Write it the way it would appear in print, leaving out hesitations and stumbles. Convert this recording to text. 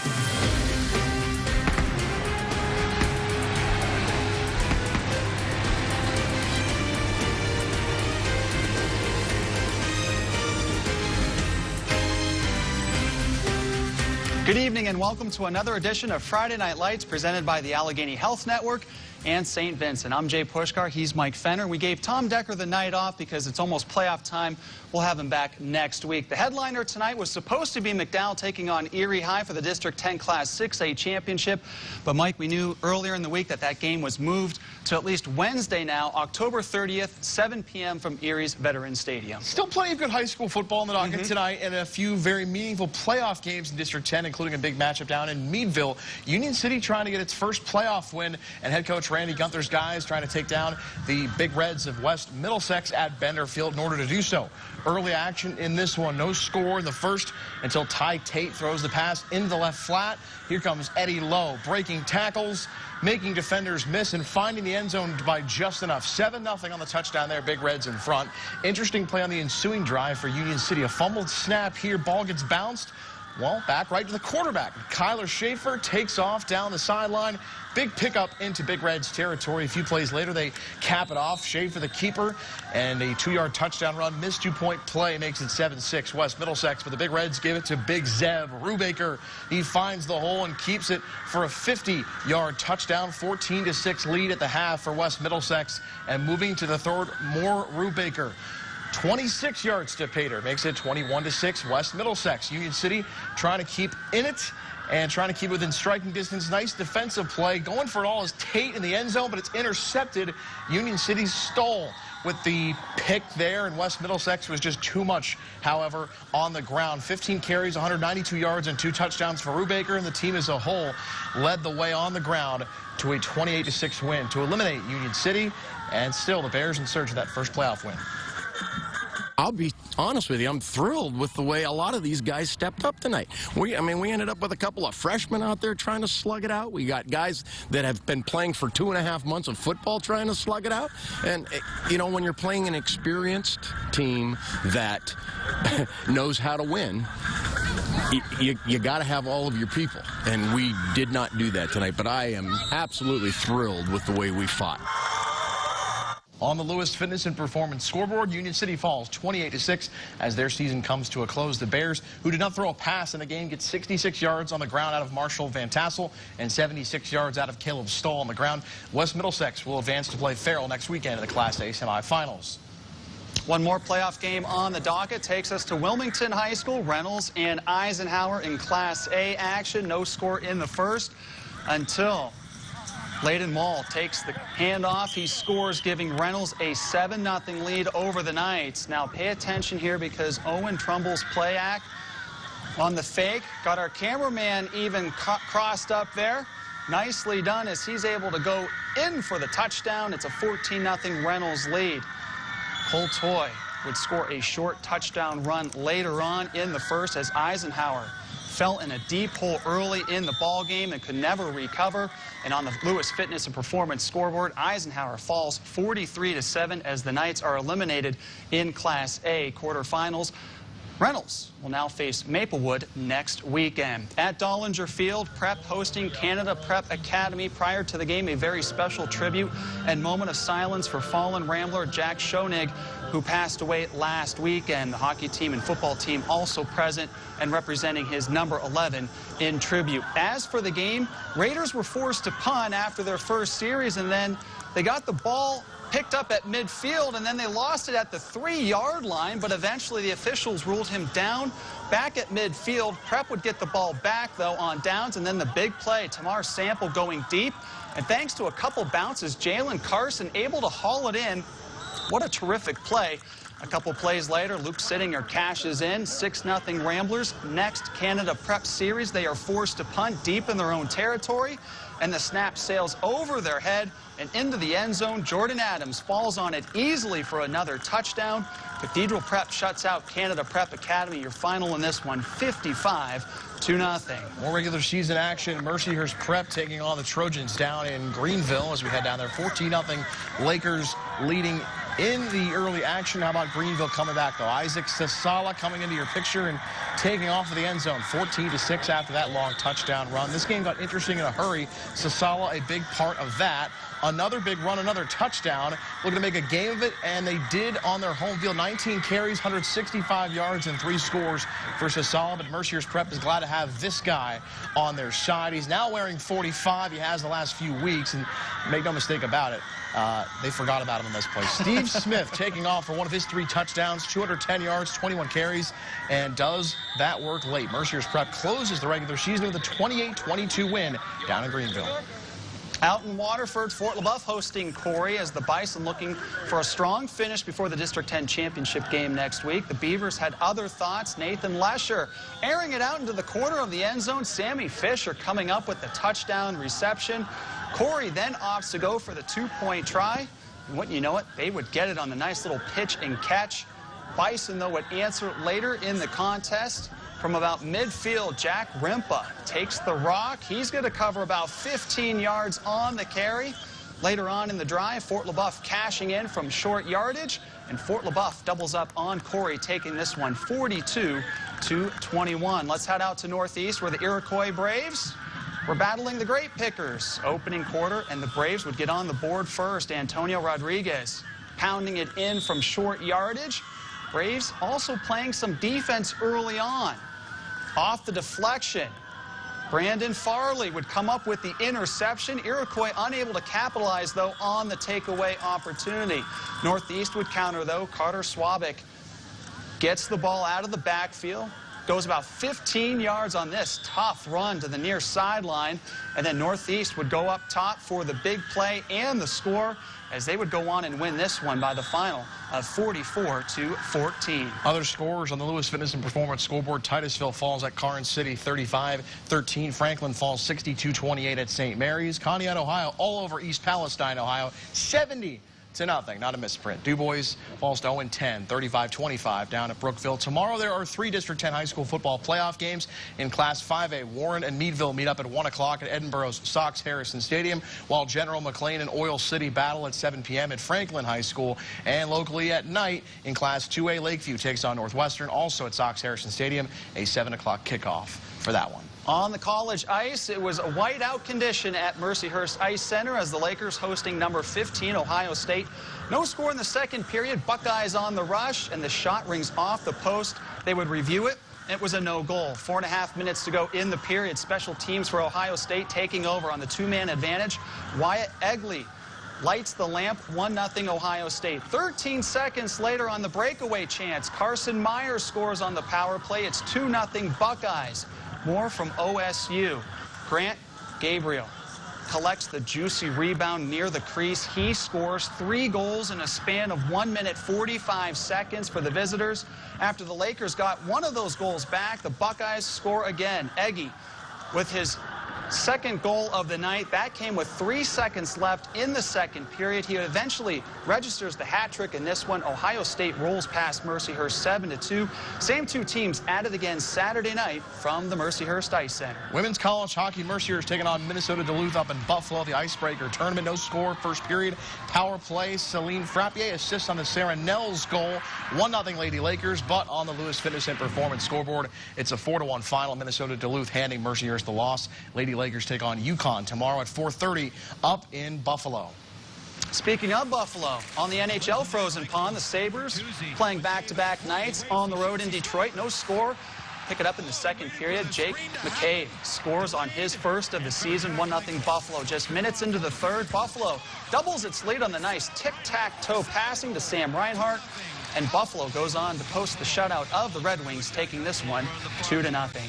Good evening and welcome to another edition of Friday Night Lights presented by the Allegheny Health Network and St. Vincent. I'm Jay Pushkar. He's Mike Fenner. We gave Tom Decker the night off because it's almost playoff time. We'll have him back next week. The headliner tonight was supposed to be McDowell taking on Erie High for the District 10 Class 6A championship. But, Mike, we knew earlier in the week that that game was moved to at least Wednesday now, October 30th, 7 p.m. from Erie's Veterans Stadium. Still plenty of good high school football in the docket tonight, and a few very meaningful playoff games in District 10, including a big matchup down in Meadville. Union City trying to get its first playoff win, and head coach Randy Gunther's guys trying to take down the Big Reds of West Middlesex at Bender Field in order to do so. Early action in this one. No score in the first until Ty Tate throws the pass into the left flat. Here comes Eddie Lowe breaking tackles, making defenders miss, and finding the end zone by just enough. 7-0 on the touchdown there. Big Reds in front. Interesting play on the ensuing drive for Union City. A fumbled snap here. Ball gets bounced. Well, back right to the quarterback. Kyler Schaefer takes off down the sideline. Big pickup into Big Red's territory. A few plays later, they cap it off. Schaefer, the keeper, and a 2-yard touchdown run. Missed 2-point play makes it 7-6 West Middlesex, but the Big Reds give it to Big Zeb Rubaker. He finds the hole and keeps it for a 50-yard touchdown. 14-6 lead at the half for West Middlesex, and moving to the third, more Rubaker. 26 yards to Pater, makes it 21-6 West Middlesex. Union City trying to keep in it and trying to keep it within striking distance. Nice defensive play. Going for it all is Tate in the end zone, but it's intercepted. Union City stole with the pick there, and West Middlesex was just too much, however, on the ground. 15 carries, 192 yards, and 2 touchdowns for Rubaker, and the team as a whole led the way on the ground to a 28-6 win to eliminate Union City, and still the Bears in search of that first playoff win. I'll be honest with you, I'm thrilled with the way a lot of these guys stepped up tonight. We ended up with a couple of freshmen out there trying to slug it out. We got guys that have been playing for 2.5 months of football trying to slug it out. And, you know, when you're playing an experienced team that knows how to win, you got to have all of your people. And we did not do that tonight. But I am absolutely thrilled with the way we fought. On the Lewis Fitness and Performance scoreboard, Union City falls 28-6 as their season comes to a close. The Bears, who did not throw a pass in the game, get 66 yards on the ground out of Marshall Van Tassel and 76 yards out of Caleb Stoll on the ground. West Middlesex will advance to play Farrell next weekend in the Class A semifinals. One more playoff game on the docket takes us to Wilmington High School. Reynolds and Eisenhower in Class A action. No score in the first until Layden Mall takes the handoff. He scores, giving Reynolds a 7-0 lead over the Knights. Now pay attention here because Owen Trumbull's play act on the fake got our cameraman even crossed up there. Nicely done as he's able to go in for the touchdown. It's a 14-0 Reynolds lead. Cole Toy would score a short touchdown run later on in the first as Eisenhower fell in a deep hole early in the ball game and could never recover. And on the Lewis Fitness and Performance scoreboard, Eisenhower falls 43-7 as the Knights are eliminated in Class A quarterfinals. Reynolds will now face Maplewood next weekend. At Dollinger Field, Prep hosting Canada Prep Academy. Prior to the game, a very special tribute and moment of silence for fallen Rambler Jack Schoenig, who passed away last weekend. The hockey team and football team also present and representing his number 11 in tribute. As for the game, Raiders were forced to punt after their first series, and then they got the ball picked up at midfield, and then they lost it at the 3-yard line, but eventually the officials ruled him down back at midfield. Prep would get the ball back, though, on downs, and then the big play, Tamar Sample going deep, and thanks to a couple bounces, Jalen Carson able to haul it in. What a terrific play. A couple plays later, Luke Sittinger cashes in, 6-0 Ramblers. Next Canada Prep series, they are forced to punt deep in their own territory, and the snap sails over their head and into the end zone. Jordan Adams falls on it easily for another touchdown. Cathedral Prep shuts out Canada Prep Academy. Your final in this one, 55-0. More regular season action. Mercyhurst Prep taking on the Trojans down in Greenville as we head down there. 14-0 Lakers leading in the early action. How about Greenville coming back, though? Isaac Sasala coming into your picture and taking off of the end zone, 14-6 after that long touchdown run. This game got interesting in a hurry. Sasala, a big part of that. Another big run, another touchdown. Looking to make a game of it, and they did on their home field. 19 carries, 165 yards, and 3 scores for Sasala. But Mercyhurst Prep is glad to have this guy on their side. He's now wearing 45. He has the last few weeks, and make no mistake about it, they forgot about him in this place. Steve Smith taking off for one of his 3 touchdowns, 210 yards, 21 carries, and does that work late. Mercyhurst Prep closes the regular season with a 28-22 win down in Greenville. Out in Waterford, Fort LaBeouf hosting Corey as the Bison looking for a strong finish before the District 10 championship game next week. The Beavers had other thoughts. Nathan Lesher airing it out into the corner of the end zone. Sammy Fisher coming up with the touchdown reception. Corey then opts to go for the 2-point try. And wouldn't you know it, they would get it on the nice little pitch and catch. Bison, though, would answer later in the contest. From about midfield, Jack Rimpa takes the rock. He's going to cover about 15 yards on the carry. Later on in the drive, Fort LaBeouf cashing in from short yardage, and Fort LaBeouf doubles up on Corey, taking this one 42-21. Let's head out to Northeast, where the Iroquois Braves were battling the Grape Pickers. Opening quarter, and the Braves would get on the board first. Antonio Rodriguez pounding it in from short yardage. Braves also playing some defense early on. Off the deflection, Brandon Farley would come up with the interception. Iroquois unable to capitalize, though, on the takeaway opportunity. Northeast would counter, though. Carter Swabik gets the ball out of the backfield, goes about 15 yards on this tough run to the near sideline, and then Northeast would go up top for the big play and the score, as they would go on and win this one by the final of 44-14. Other scores on the Lewis Fitness and Performance scoreboard: Titusville falls at Karnes City 35-13. Franklin falls 62-28 at St. Mary's. Conneaut, Ohio, all over East Palestine, Ohio, 70-0. Not a misprint. Du Bois falls to 0-10, 35-25 down at Brookville. Tomorrow there are 3 District 10 high school football playoff games in Class 5A. Warren and Meadville meet up at 1 o'clock at Edinburgh's Sox Harrison Stadium, while General McLean and Oil City battle at 7 p.m. at Franklin High School. And locally at night in Class 2A, Lakeview takes on Northwestern, also at Sox Harrison Stadium, a 7 o'clock kickoff for that one. On the college ice, it was a whiteout condition at Mercyhurst Ice Center as the Lakers hosting number 15, Ohio State. No score in the second period. Buckeyes on the rush, and the shot rings off the post. They would review it. It was a no goal. 4.5 minutes to go in the period. Special teams for Ohio State taking over on the 2-man advantage. Wyatt Egley lights the lamp, 1-0 Ohio State. 13 seconds later on the breakaway chance, Carson Myers scores on the power play. It's 2-0 Buckeyes. More from OSU. Grant Gabriel collects the juicy rebound near the crease. He scores 3 goals in a span of 1 minute 45 seconds for the visitors. After the Lakers got one of those goals back, the Buckeyes score again. Eggy with his second goal of the night. That came with 3 seconds left in the second period. He eventually registers the hat trick in this one. Ohio State rolls past Mercyhurst 7-2. Same 2 teams at it again Saturday night from the Mercyhurst Ice Center. Women's college hockey, Mercyhurst taking on Minnesota Duluth up in Buffalo. The Icebreaker tournament, no score first period. Power play, Celine Frappier assists on the Sarah Nels goal. 1-0 Lady Lakers, but on the Lewis Fitness and Performance scoreboard, it's a 4-1 final. Minnesota Duluth handing Mercyhurst the loss. Lady Lakers take on UConn tomorrow at 4:30 up in Buffalo. Speaking of Buffalo, on the NHL Frozen Pond, the Sabres playing back-to-back nights on the road in Detroit. No score. Pick it up in the second period. Jake McCabe scores on his first of the season. 1-0 Buffalo. Just minutes into the third, Buffalo doubles its lead on the nice tic-tac-toe passing to Sam Reinhart. And Buffalo goes on to post the shutout of the Red Wings, taking this one 2-0.